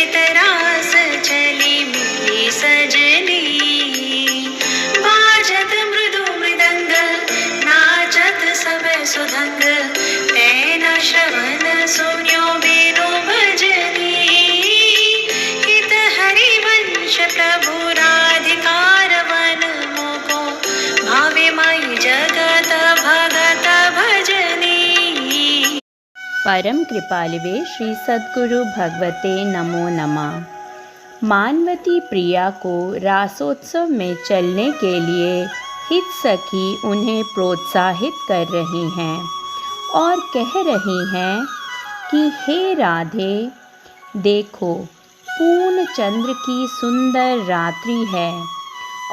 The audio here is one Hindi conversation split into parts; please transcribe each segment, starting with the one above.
रास चली मिली सजनी। बाजत मृदु मृदंग नाचत सब सुधंग, तेना श्रवण सुन्यो बिनु भजनी। हित हरिवंश प्रभु राधिकार वन मोको, भावे माई जगत भगत भजनी। परम कृपालवे श्री सद्गुरु भगवते नमो नमः। मानवती प्रिया को रासोत्सव में चलने के लिए हित सखी उन्हें प्रोत्साहित कर रही हैं और कह रही हैं कि हे राधे, देखो पूर्ण चंद्र की सुंदर रात्रि है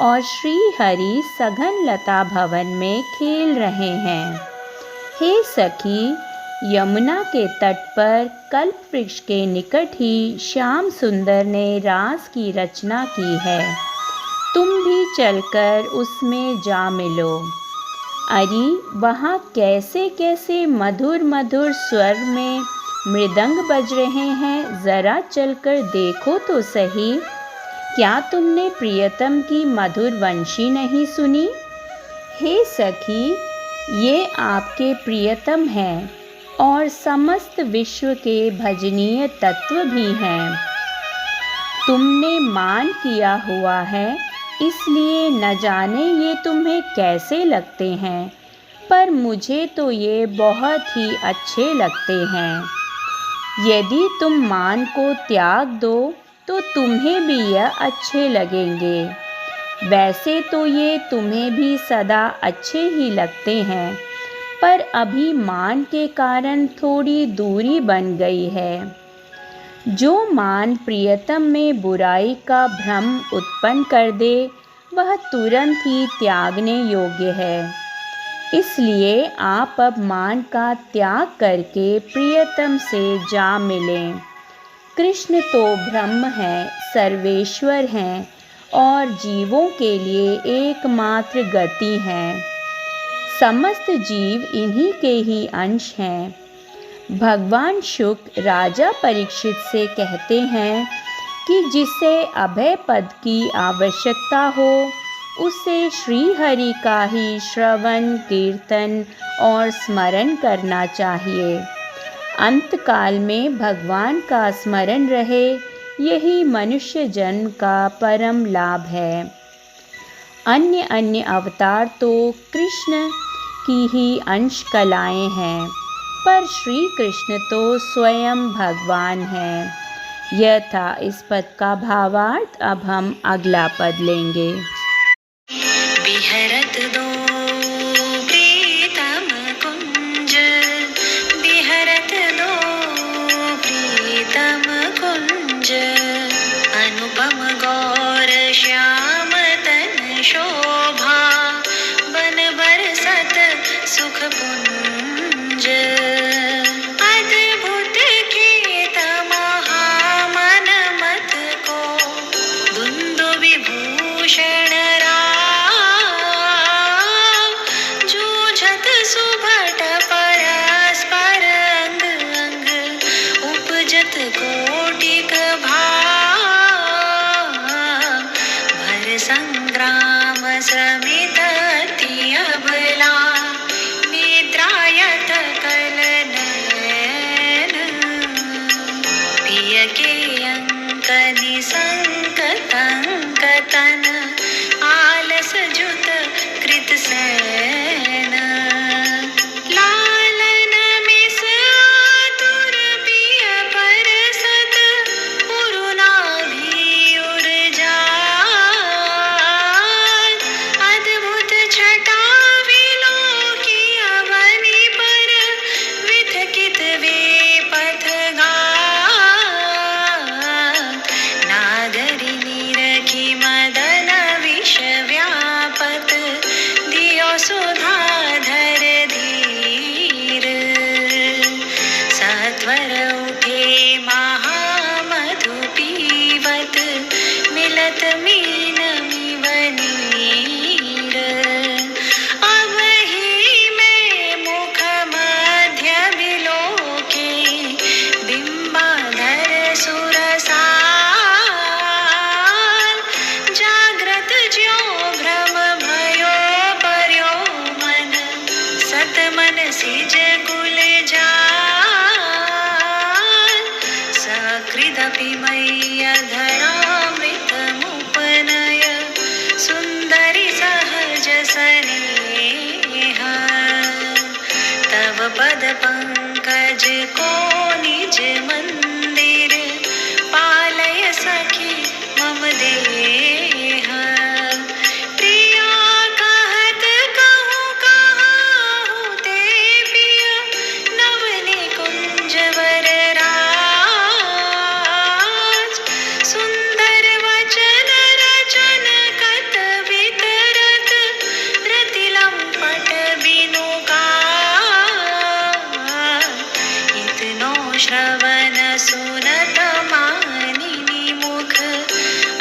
और श्री हरि सघन लता भवन में खेल रहे हैं। हे सखी, यमुना के तट पर कल्प वृक्ष के निकट ही श्याम सुंदर ने रास की रचना की है, तुम भी चलकर उसमें जा मिलो। अरे वहाँ कैसे कैसे मधुर मधुर स्वर में मृदंग बज रहे हैं, ज़रा चलकर देखो तो सही। क्या तुमने प्रियतम की मधुर वंशी नहीं सुनी? हे सखी, ये आपके प्रियतम हैं और समस्त विश्व के भजनीय तत्व भी हैं। तुमने मान किया हुआ है, इसलिए न जाने ये तुम्हें कैसे लगते हैं, पर मुझे तो ये बहुत ही अच्छे लगते हैं। यदि तुम मान को त्याग दो तो तुम्हें भी यह अच्छे लगेंगे। वैसे तो ये तुम्हें भी सदा अच्छे ही लगते हैं, पर अभी मान के कारण थोड़ी दूरी बन गई है। जो मान प्रियतम में बुराई का भ्रम उत्पन्न कर दे, वह तुरंत ही त्यागने योग्य है। इसलिए आप अब मान का त्याग करके प्रियतम से जा मिलें। कृष्ण तो ब्रह्म हैं, सर्वेश्वर हैं और जीवों के लिए एकमात्र गति हैं। समस्त जीव इन्हीं के ही अंश हैं। भगवान शुक राजा परीक्षित से कहते हैं कि जिसे अभय पद की आवश्यकता हो, उसे श्री हरि का ही श्रवण कीर्तन और स्मरण करना चाहिए। अंतकाल में भगवान का स्मरण रहे, यही मनुष्य जन्म का परम लाभ है। अन्य अन्य अवतार तो कृष्ण की ही अंश कलाएँ हैं, पर श्री कृष्ण तो स्वयं भगवान हैं। यह था इस पद का भावार्थ। अब हम अगला पद लेंगे। बिहरत दो प्रीतम कुंज, बिहरत दो प्रीतम कुंज। अनुपम गौर श्याम तन शोभा, बन बरसत सुख पुंज। अद्भुत खेत महामन मत को, दुंदु विभूषण राव। जूझत सुभट परस्पर अंग अंग, उपजत कोटिक भाव। भर संग्राम श्रमित अति अबला, निद्रायत कल नयन। पिय के अंक निसंक अंक तन, आलस जुत कृत सैन। लालन मिस आतुर पिय परसत, पुरुनाभि उर्जात। अद्भुत छटा विलोकी अवनि पर, विथकित वे पथगात। नागरी निरखी मदन विष व्यापत, दियो सुधाधर धीर। सत्वर उठे महामधु पीवत, मिलत मीन मिवनीर। अब ही मैं मुख मध्य बिलोके, बिंबाधर सुरसा त्रिविधपि मय्यधरामृतमुपनय सुन्दरि सहज स्नेह तव पद पंकज को निज मंदिर पालय सखी मम देह प्रिया कहत कहूँ कहाहू ते पिय नवनी कुंज वरराज सुंदर वचन रचन कत वितरत रति लंपट बिनु इतनो श्रवण सुनत मानिनी मुख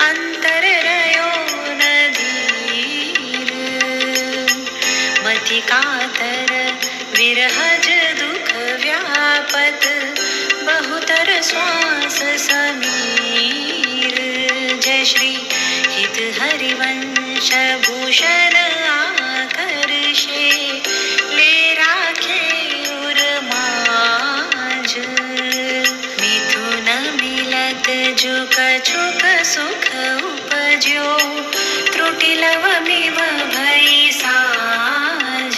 अंतर रयो न धीर मति कातर विरहज दुख व्यापत बहुतर श्वास समीर जय श्री हित हरिवंश भूषण आकर्षे ले राखे उर्माज मिथुन मिलत जो कछुक सुख उपज्यो त्रुटि लवमिव भई साज।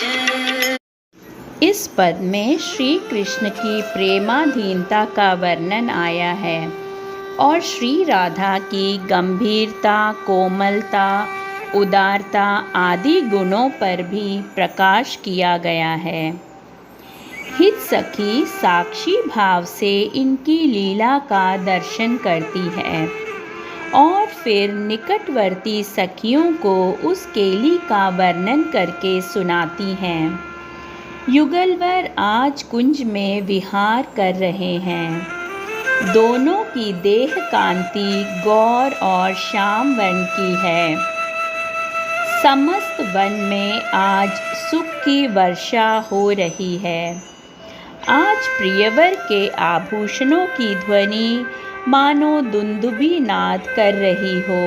इस पद में श्री कृष्ण की प्रेमाधीनता का वर्णन आया है और श्री राधा की गंभीरता, कोमलता, उदारता आदि गुणों पर भी प्रकाश किया गया है। हित सखी साक्षी भाव से इनकी लीला का दर्शन करती है और फिर निकटवर्ती सखियों को उस केली का वर्णन करके सुनाती हैं। युगलवर आज कुंज में विहार कर रहे हैं। दोनों की देह कांति गौर और श्याम वर्ण की है। समस्त वन में आज सुख की वर्षा हो रही है। आज प्रियवर के आभूषणों की ध्वनि मानो दुंदुभी नाद कर रही हो।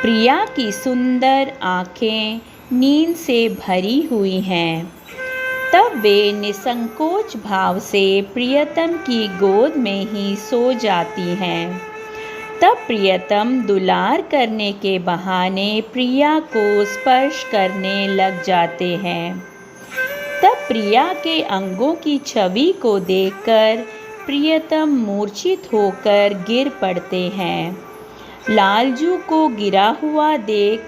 प्रिया की सुंदर आँखें नींद से भरी हुई हैं। तब वे निसंकोच भाव से प्रियतम की गोद में ही सो जाती हैं। तब प्रियतम दुलार करने के बहाने प्रिया को स्पर्श करने लग जाते हैं। तब प्रिया के अंगों की छवि को देखकर प्रियतम मूर्छित होकर गिर पड़ते हैं। लालजू को गिरा हुआ देख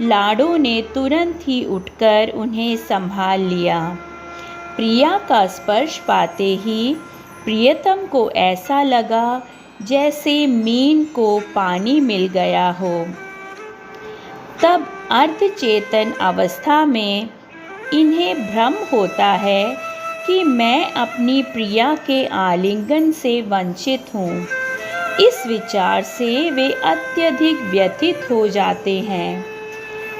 लाडो ने तुरंत ही उठकर उन्हें संभाल लिया। प्रिया का स्पर्श पाते ही प्रियतम को ऐसा लगा जैसे मीन को पानी मिल गया हो। तब अर्धचेतन अवस्था में इन्हें भ्रम होता है कि मैं अपनी प्रिया के आलिंगन से वंचित हूँ। इस विचार से वे अत्यधिक व्यथित हो जाते हैं।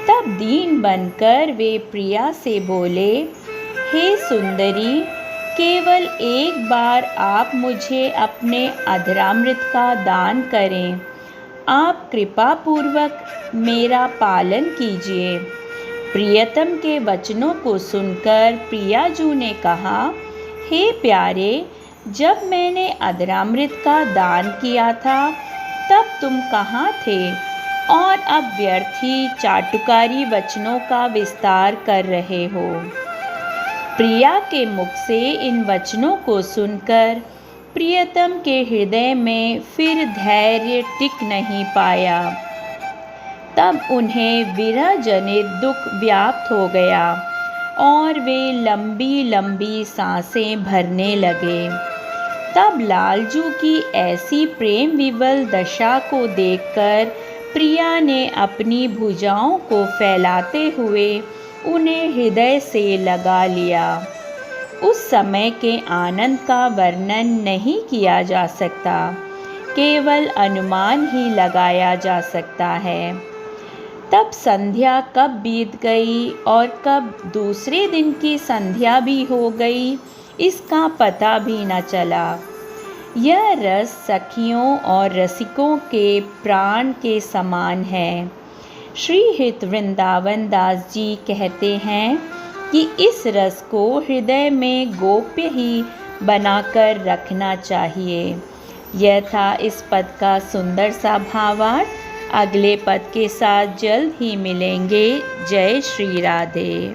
तब दीन बनकर वे प्रिया से बोले, हे सुंदरी, केवल एक बार आप मुझे अपने अधरामृत का दान करें। आप कृपापूर्वक मेरा पालन कीजिए। प्रियतम के वचनों को सुनकर प्रियाजू ने कहा, हे प्यारे, जब मैंने अधरामृत का दान किया था तब तुम कहाँ थे और अब व्यर्थी चाटुकारी वचनों का विस्तार कर रहे हो। प्रिया के मुख से इन वचनों को सुनकर प्रियतम के हृदय में फिर धैर्य टिक नहीं पाया। तब उन्हें विरह जनित दुख व्याप्त हो गया और वे लंबी लंबी सांसें भरने लगे। तब लालजू की ऐसी प्रेम विवल दशा को देखकर प्रिया ने अपनी भुजाओं को फैलाते हुए उन्हें हृदय से लगा लिया। उस समय के आनंद का वर्णन नहीं किया जा सकता, केवल अनुमान ही लगाया जा सकता है। तब संध्या कब बीत गई और कब दूसरे दिन की संध्या भी हो गई, इसका पता भी न चला। यह रस सखियों और रसिकों के प्राण के समान है। श्री हित वृंदावन दास जी कहते हैं कि इस रस को हृदय में गोप्य ही बनाकर रखना चाहिए। यह था इस पद का सुंदर सा भावार्थ। अगले पद के साथ जल्द ही मिलेंगे। जय श्री राधे।